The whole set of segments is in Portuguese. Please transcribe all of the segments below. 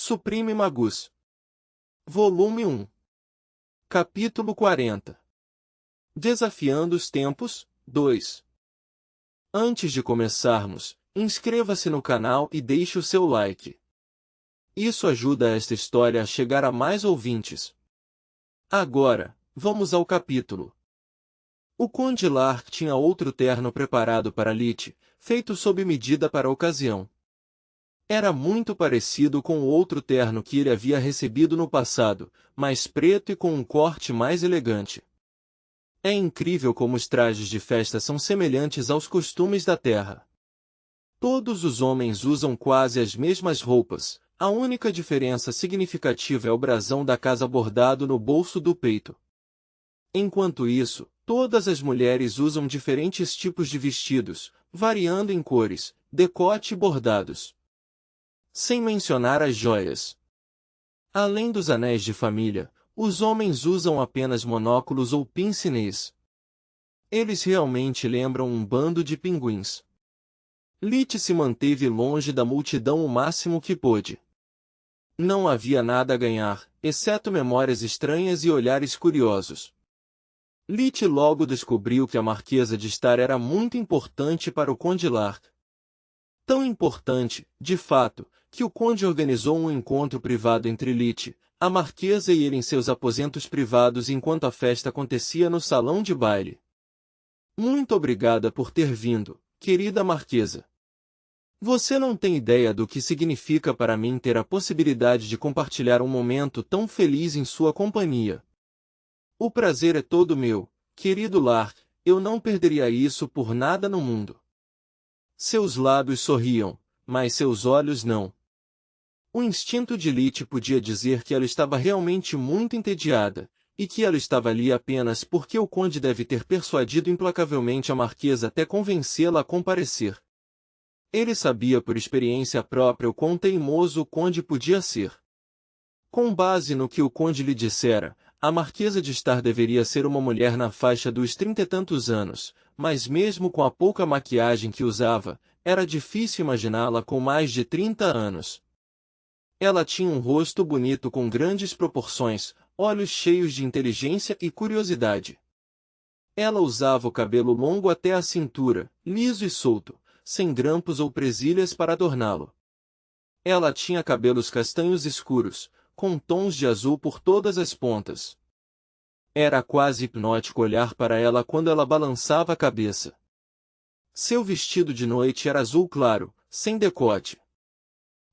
Supreme Magus. Volume 1. Capítulo 40. Desafiando os Tempos, 2. Antes de começarmos, inscreva-se no canal e deixe o seu like. Isso ajuda esta história a chegar a mais ouvintes. Agora, vamos ao capítulo. O Conde Lark tinha outro terno preparado para Lite, feito sob medida para a ocasião. Era muito parecido com o outro terno que ele havia recebido no passado, mais preto e com um corte mais elegante. É incrível como os trajes de festa são semelhantes aos costumes da terra. Todos os homens usam quase as mesmas roupas, a única diferença significativa é o brasão da casa bordado no bolso do peito. Enquanto isso, todas as mulheres usam diferentes tipos de vestidos, variando em cores, decote e bordados. Sem mencionar as joias. Além dos anéis de família, os homens usam apenas monóculos ou pince-nez. Eles realmente lembram um bando de pinguins. Lite se manteve longe da multidão o máximo que pôde. Não havia nada a ganhar, exceto memórias estranhas e olhares curiosos. Lite logo descobriu que a Marquesa de Star era muito importante para o Conde Lark. Tão importante, de fato, que o Conde organizou um encontro privado entre Lite, a Marquesa e ele em seus aposentos privados enquanto a festa acontecia no salão de baile. Muito obrigada por ter vindo, querida Marquesa. Você não tem ideia do que significa para mim ter a possibilidade de compartilhar um momento tão feliz em sua companhia. O prazer é todo meu, querido Lark, eu não perderia isso por nada no mundo. Seus lábios sorriam, mas seus olhos não. O instinto de Lite podia dizer que ela estava realmente muito entediada, e que ela estava ali apenas porque o conde deve ter persuadido implacavelmente a Marquesa até convencê-la a comparecer. Ele sabia por experiência própria o quão teimoso o conde podia ser. Com base no que o conde lhe dissera, a Marquesa de Star deveria ser uma mulher na faixa dos 30 e tantos anos, mas mesmo com a pouca maquiagem que usava, era difícil imaginá-la com mais de 30 anos. Ela tinha um rosto bonito com grandes proporções, olhos cheios de inteligência e curiosidade. Ela usava o cabelo longo até a cintura, liso e solto, sem grampos ou presilhas para adorná-lo. Ela tinha cabelos castanhos escuros, com tons de azul por todas as pontas. Era quase hipnótico olhar para ela quando ela balançava a cabeça. Seu vestido de noite era azul claro, sem decote.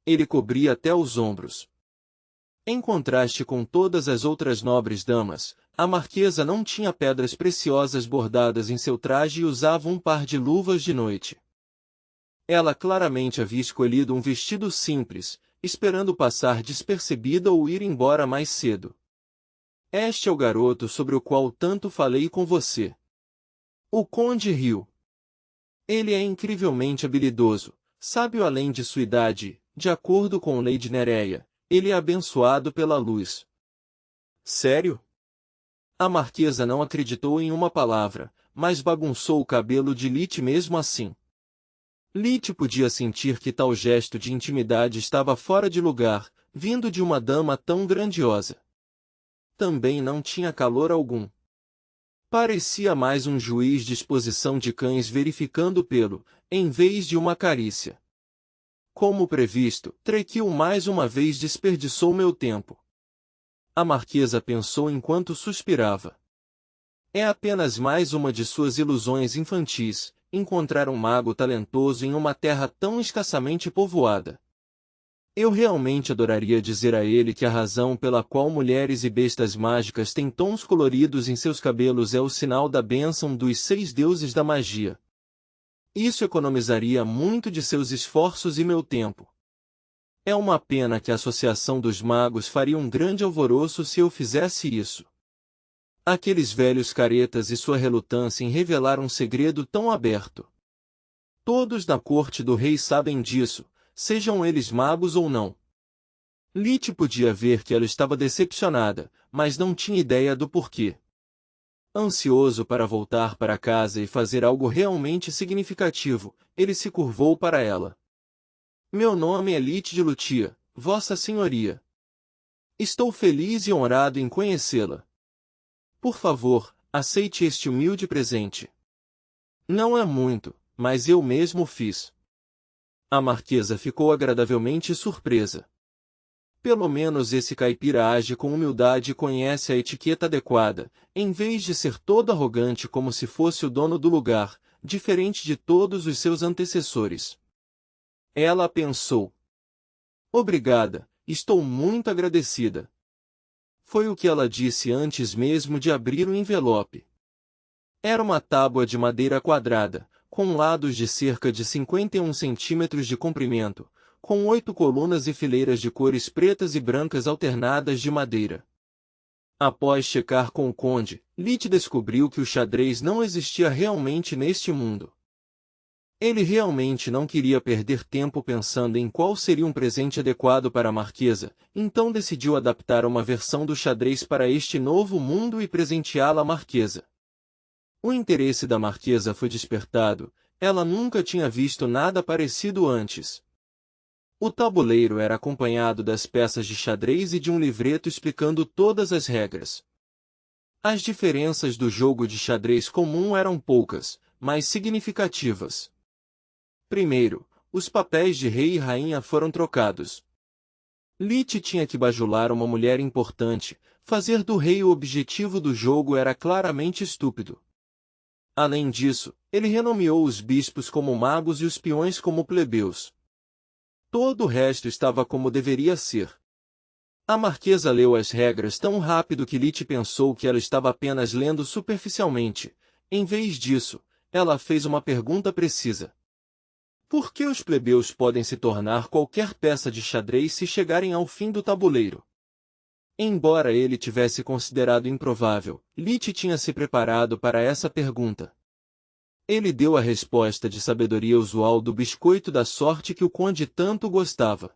Ele cobria até os ombros. Em contraste com todas as outras nobres damas, a Marquesa não tinha pedras preciosas bordadas em seu traje e usava um par de luvas de noite. Ela claramente havia escolhido um vestido simples, esperando passar despercebida ou ir embora mais cedo. Este é o garoto sobre o qual tanto falei com você. O conde riu. Ele é incrivelmente habilidoso, sábio além de sua idade, de acordo com Lady Nereia, ele é abençoado pela luz. Sério? A Marquesa não acreditou em uma palavra, mas bagunçou o cabelo de Lite mesmo assim. Lite podia sentir que tal gesto de intimidade estava fora de lugar, vindo de uma dama tão grandiosa. Também não tinha calor algum. Parecia mais um juiz de exposição de cães verificando pelo, em vez de uma carícia. Como previsto, Trequil mais uma vez desperdiçou meu tempo. A Marquesa pensou enquanto suspirava. É apenas mais uma de suas ilusões infantis, encontrar um mago talentoso em uma terra tão escassamente povoada. Eu realmente adoraria dizer a ele que a razão pela qual mulheres e bestas mágicas têm tons coloridos em seus cabelos é o sinal da bênção dos 6 deuses da magia. Isso economizaria muito de seus esforços e meu tempo. É uma pena que a Associação dos Magos faria um grande alvoroço se eu fizesse isso. Aqueles velhos caretas e sua relutância em revelar um segredo tão aberto. Todos na corte do rei sabem disso, sejam eles magos ou não. Lite podia ver que ela estava decepcionada, mas não tinha ideia do porquê. Ansioso para voltar para casa e fazer algo realmente significativo, ele se curvou para ela. Meu nome é Lite de Lutia, Vossa Senhoria. Estou feliz e honrado em conhecê-la. Por favor, aceite este humilde presente. Não é muito, mas eu mesmo fiz. A marquesa ficou agradavelmente surpresa. Pelo menos esse caipira age com humildade e conhece a etiqueta adequada, em vez de ser todo arrogante como se fosse o dono do lugar, diferente de todos os seus antecessores. Ela pensou. Obrigada, estou muito agradecida. Foi o que ela disse antes mesmo de abrir o envelope. Era uma tábua de madeira quadrada, com lados de cerca de 51 centímetros de comprimento, com 8 colunas e fileiras de cores pretas e brancas alternadas de madeira. Após checar com o conde, Lit descobriu que o xadrez não existia realmente neste mundo. Ele realmente não queria perder tempo pensando em qual seria um presente adequado para a marquesa, então decidiu adaptar uma versão do xadrez para este novo mundo e presenteá-la à marquesa. O interesse da marquesa foi despertado, ela nunca tinha visto nada parecido antes. O tabuleiro era acompanhado das peças de xadrez e de um livreto explicando todas as regras. As diferenças do jogo de xadrez comum eram poucas, mas significativas. Primeiro, os papéis de rei e rainha foram trocados. Lit tinha que bajular uma mulher importante, fazer do rei o objetivo do jogo era claramente estúpido. Além disso, ele renomeou os bispos como magos e os peões como plebeus. Todo o resto estava como deveria ser. A marquesa leu as regras tão rápido que Lit pensou que ela estava apenas lendo superficialmente. Em vez disso, ela fez uma pergunta precisa. Por que os plebeus podem se tornar qualquer peça de xadrez se chegarem ao fim do tabuleiro? Embora ele tivesse considerado improvável, Lit tinha se preparado para essa pergunta. Ele deu a resposta de sabedoria usual do biscoito da sorte que o conde tanto gostava.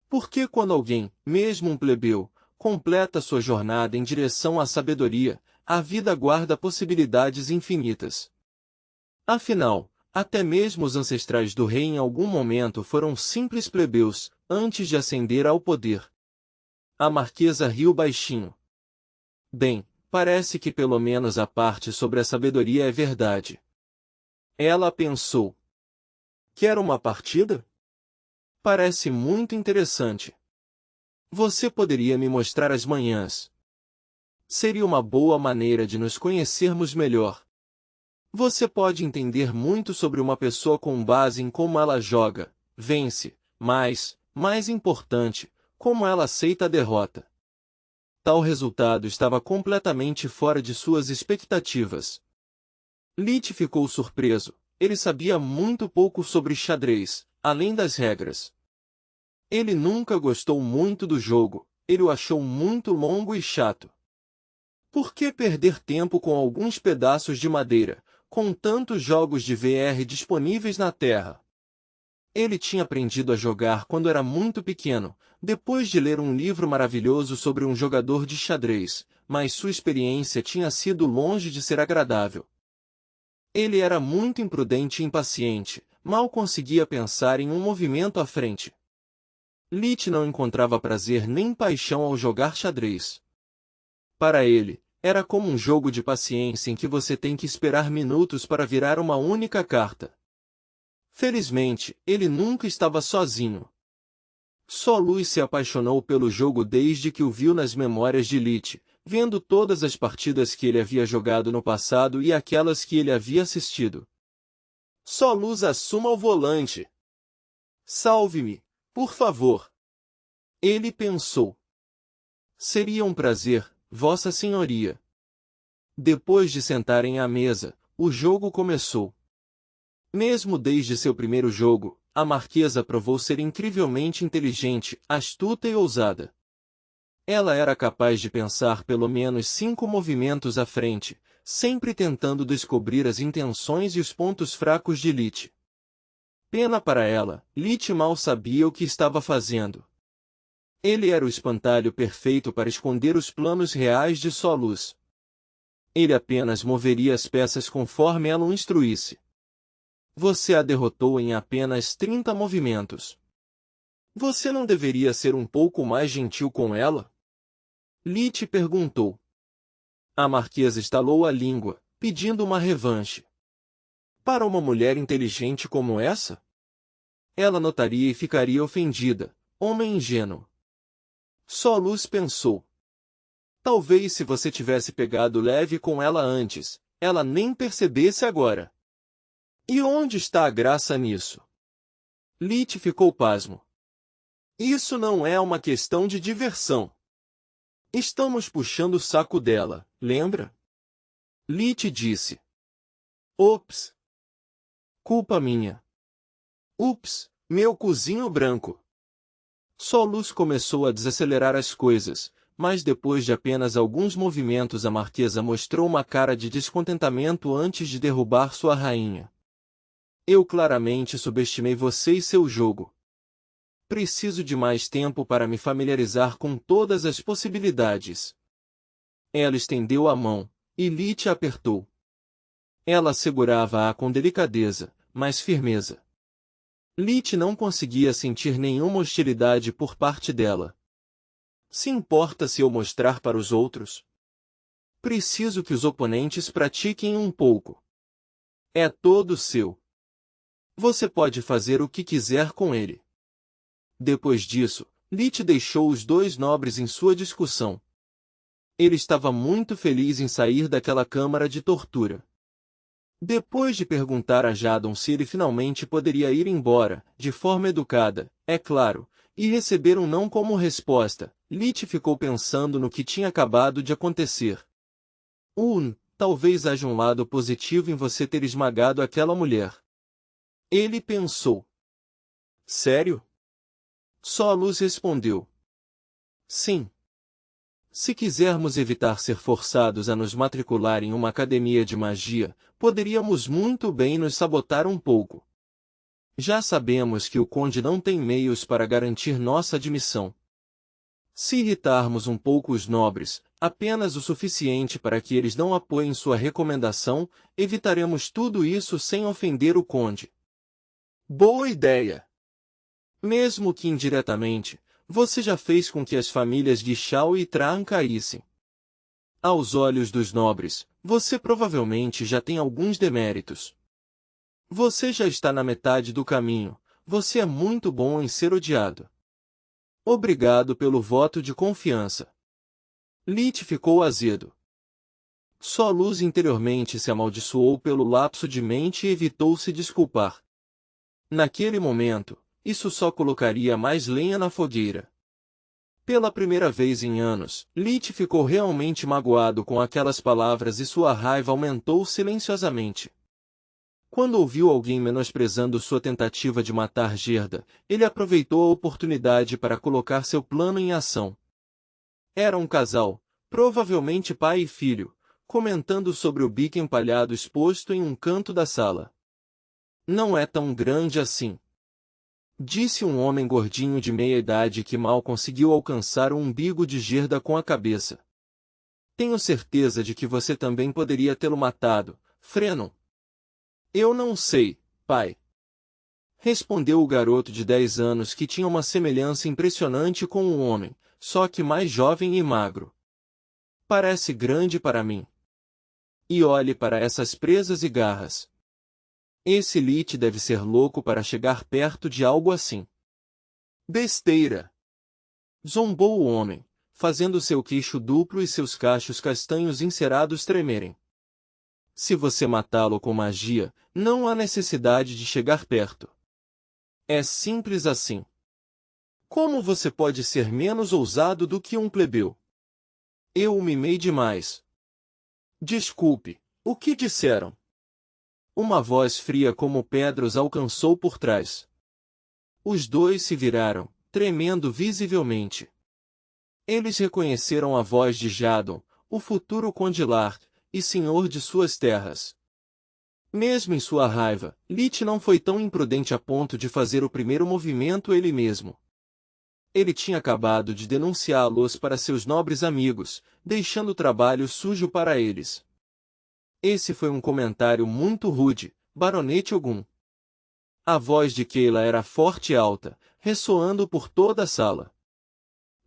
Porque quando alguém, mesmo um plebeu, completa sua jornada em direção à sabedoria, a vida guarda possibilidades infinitas. Afinal, até mesmo os ancestrais do rei em algum momento foram simples plebeus, antes de ascender ao poder. A marquesa riu baixinho. Bem, parece que pelo menos a parte sobre a sabedoria é verdade. Ela pensou. Quer uma partida? Parece muito interessante. Você poderia me mostrar as manhãs. Seria uma boa maneira de nos conhecermos melhor. Você pode entender muito sobre uma pessoa com base em como ela joga, vence, mas, mais importante, como ela aceita a derrota. Tal resultado estava completamente fora de suas expectativas. Lit ficou surpreso, ele sabia muito pouco sobre xadrez, além das regras. Ele nunca gostou muito do jogo, ele o achou muito longo e chato. Por que perder tempo com alguns pedaços de madeira, com tantos jogos de VR disponíveis na Terra? Ele tinha aprendido a jogar quando era muito pequeno, depois de ler um livro maravilhoso sobre um jogador de xadrez, mas sua experiência tinha sido longe de ser agradável. Ele era muito imprudente e impaciente, mal conseguia pensar em um movimento à frente. Lit não encontrava prazer nem paixão ao jogar xadrez. Para ele, era como um jogo de paciência em que você tem que esperar minutos para virar uma única carta. Felizmente, ele nunca estava sozinho. Solus se apaixonou pelo jogo desde que o viu nas memórias de Lit, vendo todas as partidas que ele havia jogado no passado e aquelas que ele havia assistido. Solus assuma o volante. Salve-me, por favor. Ele pensou. Seria um prazer, Vossa Senhoria. Depois de sentarem à mesa, o jogo começou. Mesmo desde seu primeiro jogo, a marquesa provou ser incrivelmente inteligente, astuta e ousada. Ela era capaz de pensar pelo menos 5 movimentos à frente, sempre tentando descobrir as intenções e os pontos fracos de Lit. Pena para ela, Lit mal sabia o que estava fazendo. Ele era o espantalho perfeito para esconder os planos reais de Solus. Ele apenas moveria as peças conforme ela o instruísse. Você a derrotou em apenas 30 movimentos. Você não deveria ser um pouco mais gentil com ela? Lite perguntou. A marquesa estalou a língua, pedindo uma revanche. Para uma mulher inteligente como essa? Ela notaria e ficaria ofendida, homem ingênuo. Só Luz pensou. Talvez se você tivesse pegado leve com ela antes, ela nem percebesse agora. E onde está a graça nisso? Lite ficou pasmo. Isso não é uma questão de diversão. Estamos puxando o saco dela, lembra? Lite disse. Ops. Culpa minha. Ups, meu cozinho branco. Só Luz começou a desacelerar as coisas, mas depois de apenas alguns movimentos a marquesa mostrou uma cara de descontentamento antes de derrubar sua rainha. Eu claramente subestimei você e seu jogo. Preciso de mais tempo para me familiarizar com todas as possibilidades. Ela estendeu a mão, e Lite a apertou. Ela segurava-a com delicadeza, mas firmeza. Lite não conseguia sentir nenhuma hostilidade por parte dela. Se importa se eu mostrar para os outros? Preciso que os oponentes pratiquem um pouco. É todo seu. Você pode fazer o que quiser com ele. Depois disso, Lite deixou os dois nobres em sua discussão. Ele estava muito feliz em sair daquela câmara de tortura. Depois de perguntar a Jadon se ele finalmente poderia ir embora, de forma educada, é claro, e receber um não como resposta, Lite ficou pensando no que tinha acabado de acontecer. Talvez haja um lado positivo em você ter esmagado aquela mulher. Ele pensou. Sério? Só a Luz respondeu. Sim. Se quisermos evitar ser forçados a nos matricular em uma academia de magia, poderíamos muito bem nos sabotar um pouco. Já sabemos que o Conde não tem meios para garantir nossa admissão. Se irritarmos um pouco os nobres, apenas o suficiente para que eles não apoiem sua recomendação, evitaremos tudo isso sem ofender o Conde. Boa ideia! Mesmo que indiretamente, você já fez com que as famílias de Shao e Tran caíssem. Aos olhos dos nobres, você provavelmente já tem alguns deméritos. Você já está na metade do caminho, você é muito bom em ser odiado. Obrigado pelo voto de confiança. Lite ficou azedo. Só Luz interiormente se amaldiçoou pelo lapso de mente e evitou se desculpar. Naquele momento, isso só colocaria mais lenha na fogueira. Pela primeira vez em anos, Lite ficou realmente magoado com aquelas palavras e sua raiva aumentou silenciosamente. Quando ouviu alguém menosprezando sua tentativa de matar Gerda, ele aproveitou a oportunidade para colocar seu plano em ação. Era um casal, provavelmente pai e filho, comentando sobre o bico empalhado exposto em um canto da sala. Não é tão grande assim. Disse um homem gordinho de meia-idade que mal conseguiu alcançar o umbigo de Gerda com a cabeça. Tenho certeza de que você também poderia tê-lo matado, Frenon. Eu não sei, pai. Respondeu o garoto de 10 anos que tinha uma semelhança impressionante com um homem, só que mais jovem e magro. Parece grande para mim. E olhe para essas presas e garras. Esse Lite deve ser louco para chegar perto de algo assim. Besteira! Zombou o homem, fazendo seu queixo duplo e seus cachos castanhos encerados tremerem. Se você matá-lo com magia, não há necessidade de chegar perto. É simples assim. Como você pode ser menos ousado do que um plebeu? Eu o mimei demais. Desculpe, o que disseram? Uma voz fria como pedra os alcançou por trás. Os dois se viraram, tremendo visivelmente. Eles reconheceram a voz de Jadon, o futuro Conde Lart, e senhor de suas terras. Mesmo em sua raiva, Lite não foi tão imprudente a ponto de fazer o primeiro movimento ele mesmo. Ele tinha acabado de denunciá-los para seus nobres amigos, deixando o trabalho sujo para eles. Esse foi um comentário muito rude, Baronete Ogum. A voz de Kayla era forte e alta, ressoando por toda a sala.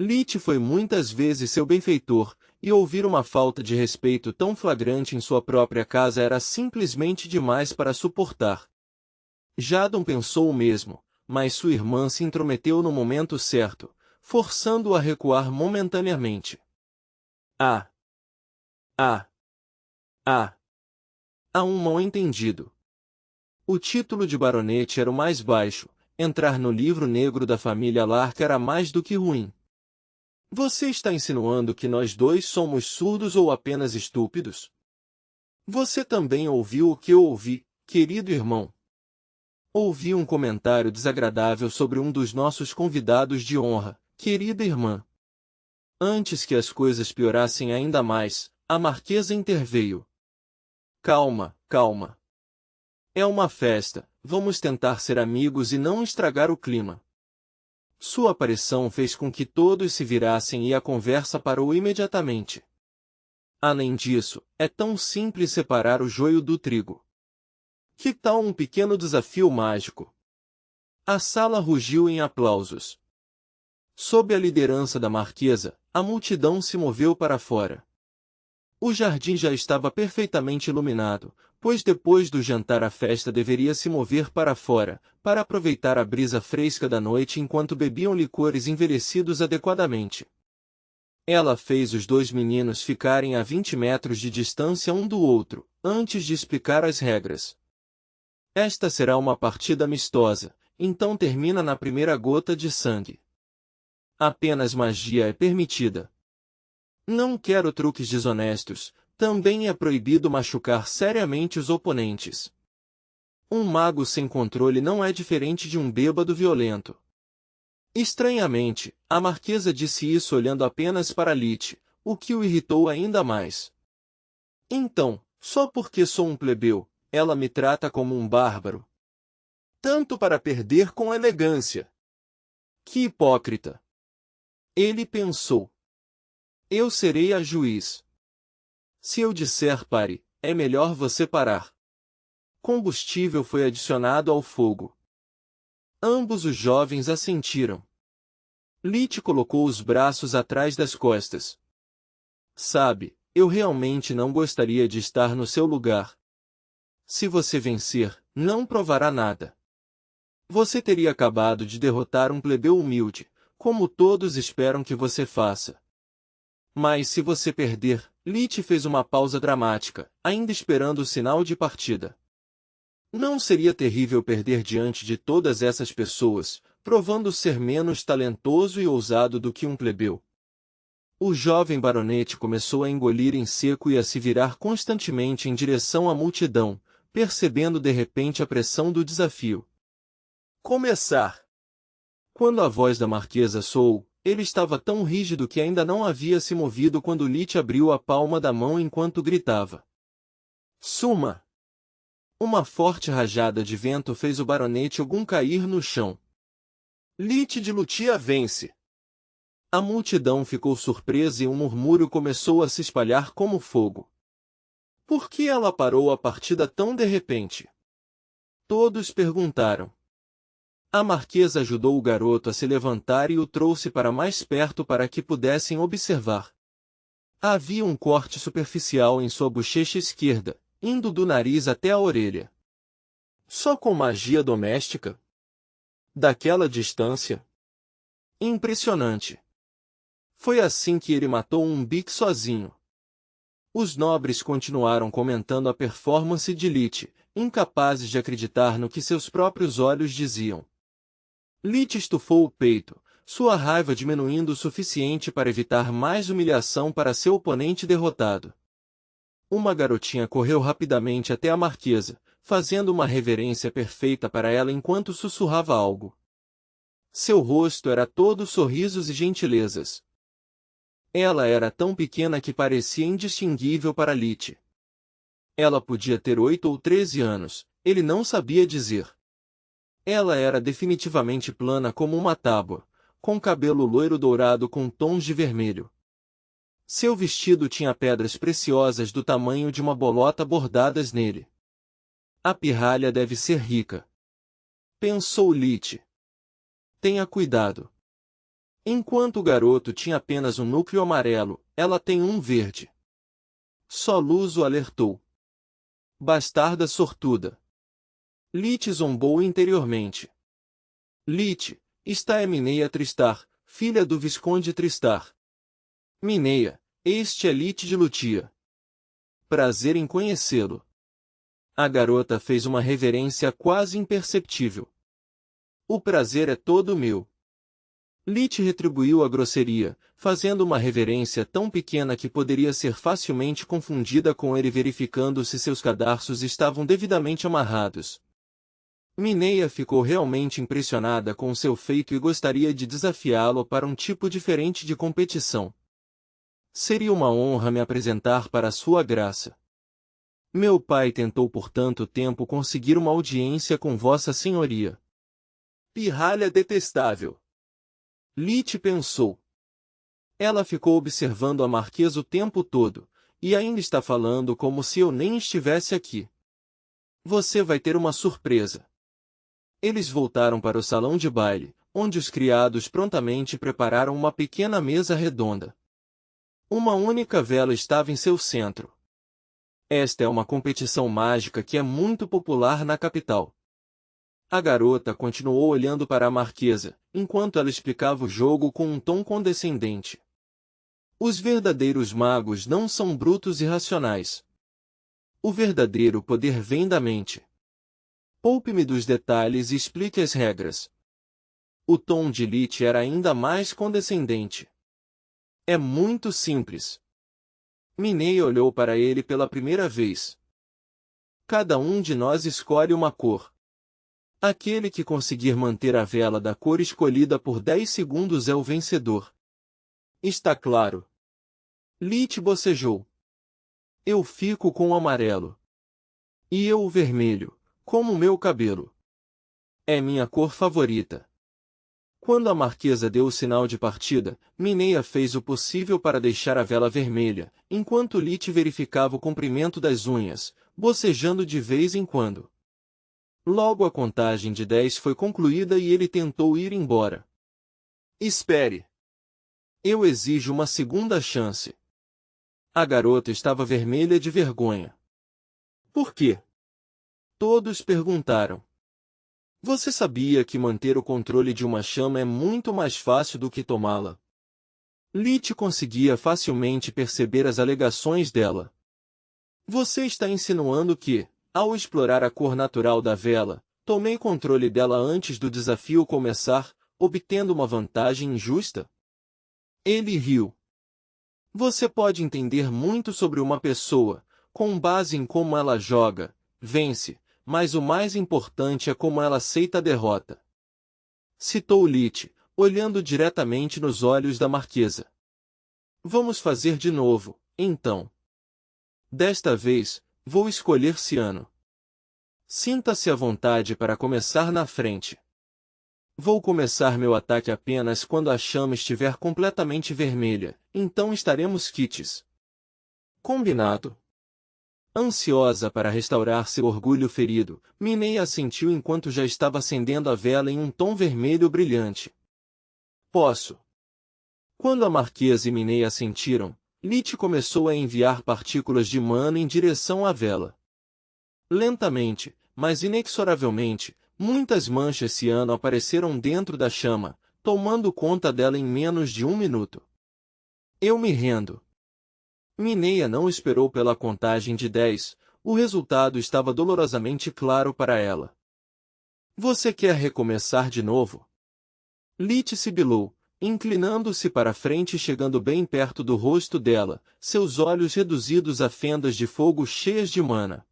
Lit foi muitas vezes seu benfeitor, e ouvir uma falta de respeito tão flagrante em sua própria casa era simplesmente demais para suportar. Jadon pensou o mesmo, mas sua irmã se intrometeu no momento certo, forçando-o a recuar momentaneamente. Ah! Ah! Ah! Há um mal-entendido. O título de baronete era o mais baixo, entrar no livro negro da família Lark era mais do que ruim. Você está insinuando que nós dois somos surdos ou apenas estúpidos? Você também ouviu o que eu ouvi, querido irmão. Ouvi um comentário desagradável sobre um dos nossos convidados de honra, querida irmã. Antes que as coisas piorassem ainda mais, a marquesa interveio. Calma, calma. É uma festa, vamos tentar ser amigos e não estragar o clima. Sua aparição fez com que todos se virassem e a conversa parou imediatamente. Além disso, é tão simples separar o joio do trigo. Que tal um pequeno desafio mágico? A sala rugiu em aplausos. Sob a liderança da marquesa, a multidão se moveu para fora. O jardim já estava perfeitamente iluminado, pois depois do jantar a festa deveria se mover para fora, para aproveitar a brisa fresca da noite enquanto bebiam licores envelhecidos adequadamente. Ela fez os dois meninos ficarem a 20 metros de distância um do outro, antes de explicar as regras. Esta será uma partida amistosa, então termina na primeira gota de sangue. Apenas magia é permitida. Não quero truques desonestos, também é proibido machucar seriamente os oponentes. Um mago sem controle não é diferente de um bêbado violento. Estranhamente, a marquesa disse isso olhando apenas para Lit, o que o irritou ainda mais. Então, só porque sou um plebeu, ela me trata como um bárbaro. Tanto para perder com elegância. Que hipócrita! Ele pensou. Eu serei a juiz. Se eu disser pare, é melhor você parar. Combustível foi adicionado ao fogo. Ambos os jovens assentiram. Lit colocou os braços atrás das costas. Sabe, eu realmente não gostaria de estar no seu lugar. Se você vencer, não provará nada. Você teria acabado de derrotar um plebeu humilde, como todos esperam que você faça. Mas se você perder, Lit fez uma pausa dramática, ainda esperando o sinal de partida. Não seria terrível perder diante de todas essas pessoas, provando ser menos talentoso e ousado do que um plebeu? O jovem baronete começou a engolir em seco e a se virar constantemente em direção à multidão, percebendo de repente a pressão do desafio. Começar! Quando a voz da marquesa soou, ele estava tão rígido que ainda não havia se movido quando Lit abriu a palma da mão enquanto gritava. Suma! Uma forte rajada de vento fez o baronete Ogum cair no chão. Lit de Lutia vence! A multidão ficou surpresa e um murmúrio começou a se espalhar como fogo. Por que ela parou a partida tão de repente? Todos perguntaram. A marquesa ajudou o garoto a se levantar e o trouxe para mais perto para que pudessem observar. Havia um corte superficial em sua bochecha esquerda, indo do nariz até a orelha. Só com magia doméstica? Daquela distância? Impressionante. Foi assim que ele matou um Umbique sozinho. Os nobres continuaram comentando a performance de Lit, incapazes de acreditar no que seus próprios olhos diziam. Lit estufou o peito, sua raiva diminuindo o suficiente para evitar mais humilhação para seu oponente derrotado. Uma garotinha correu rapidamente até a marquesa, fazendo uma reverência perfeita para ela enquanto sussurrava algo. Seu rosto era todo sorrisos e gentilezas. Ela era tão pequena que parecia indistinguível para Lit. Ela podia ter 8 ou 13 anos, ele não sabia dizer. Ela era definitivamente plana como uma tábua, com cabelo loiro dourado com tons de vermelho. Seu vestido tinha pedras preciosas do tamanho de uma bolota bordadas nele. A pirralha deve ser rica. Pensou Lit. tenha cuidado. Enquanto o garoto tinha apenas um núcleo amarelo, ela tem um verde. Soluz o alertou. Bastarda sortuda. Lit zombou interiormente. Lit, esta é Mineia Tristar, filha do Visconde Tristar. Mineia, este é Lit de Lutia. Prazer em conhecê-lo. A garota fez uma reverência quase imperceptível. O prazer é todo meu. Lit retribuiu a grosseria, fazendo uma reverência tão pequena que poderia ser facilmente confundida com ele verificando se seus cadarços estavam devidamente amarrados. Mineia ficou realmente impressionada com seu feito e gostaria de desafiá-lo para um tipo diferente de competição. Seria uma honra me apresentar para sua graça. Meu pai tentou por tanto tempo conseguir uma audiência com Vossa Senhoria. Pirralha detestável. Lit pensou. Ela ficou observando a marquesa o tempo todo, e ainda está falando como se eu nem estivesse aqui. Você vai ter uma surpresa. Eles voltaram para o salão de baile, onde os criados prontamente prepararam uma pequena mesa redonda. Uma única vela estava em seu centro. Esta é uma competição mágica que é muito popular na capital. A garota continuou olhando para a marquesa, enquanto ela explicava o jogo com um tom condescendente. Os verdadeiros magos não são brutos e racionais. O verdadeiro poder vem da mente. Poupe-me dos detalhes e explique as regras. O tom de Lit era ainda mais condescendente. É muito simples. Mineia olhou para ele pela primeira vez. Cada um de nós escolhe uma cor. Aquele que conseguir manter a vela da cor escolhida por 10 segundos é o vencedor. Está claro. Lit bocejou. Eu fico com o amarelo. E eu o vermelho, como meu cabelo. É minha cor favorita. Quando a marquesa deu o sinal de partida, Mineia fez o possível para deixar a vela vermelha, enquanto Lit verificava o comprimento das unhas, bocejando de vez em quando. Logo a contagem de 10 foi concluída e ele tentou ir embora. Espere. Eu exijo uma segunda chance. A garota estava vermelha de vergonha. Por quê? Todos perguntaram. Você sabia que manter o controle de uma chama é muito mais fácil do que tomá-la? Lit conseguia facilmente perceber as alegações dela. Você está insinuando que, ao explorar a cor natural da vela, tomei controle dela antes do desafio começar, obtendo uma vantagem injusta? Ele riu. Você pode entender muito sobre uma pessoa, com base em como ela joga, vence, mas o mais importante é como ela aceita a derrota. Citou Lit, olhando diretamente nos olhos da marquesa. Vamos fazer de novo, então. Desta vez, vou escolher Ciano. Sinta-se à vontade para começar na frente. Vou começar meu ataque apenas quando a chama estiver completamente vermelha, então estaremos quites. Combinado. Ansiosa para restaurar seu orgulho ferido, Mineia assentiu enquanto já estava acendendo a vela em um tom vermelho brilhante. Posso. Quando a marquesa e Mineia assentiram, Lit começou a enviar partículas de mana em direção à vela. Lentamente, mas inexoravelmente, muitas manchas ciano apareceram dentro da chama, tomando conta dela em menos de 1 minuto. Eu me rendo. Mineia não esperou pela contagem de 10, o resultado estava dolorosamente claro para ela. Você quer recomeçar de novo? Lit sibilou, inclinando-se para frente e chegando bem perto do rosto dela, seus olhos reduzidos a fendas de fogo cheias de mana.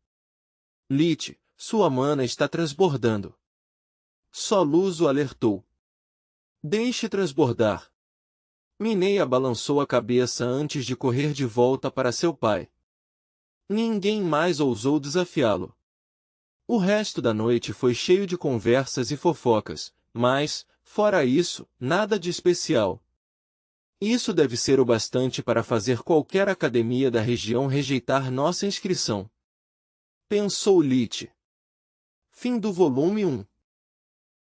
Lit, sua mana está transbordando. Soluz o alertou. Deixe transbordar. Mineia balançou a cabeça antes de correr de volta para seu pai. Ninguém mais ousou desafiá-lo. O resto da noite foi cheio de conversas e fofocas, mas, fora isso, nada de especial. Isso deve ser o bastante para fazer qualquer academia da região rejeitar nossa inscrição. Pensou Lit. Fim do volume 1.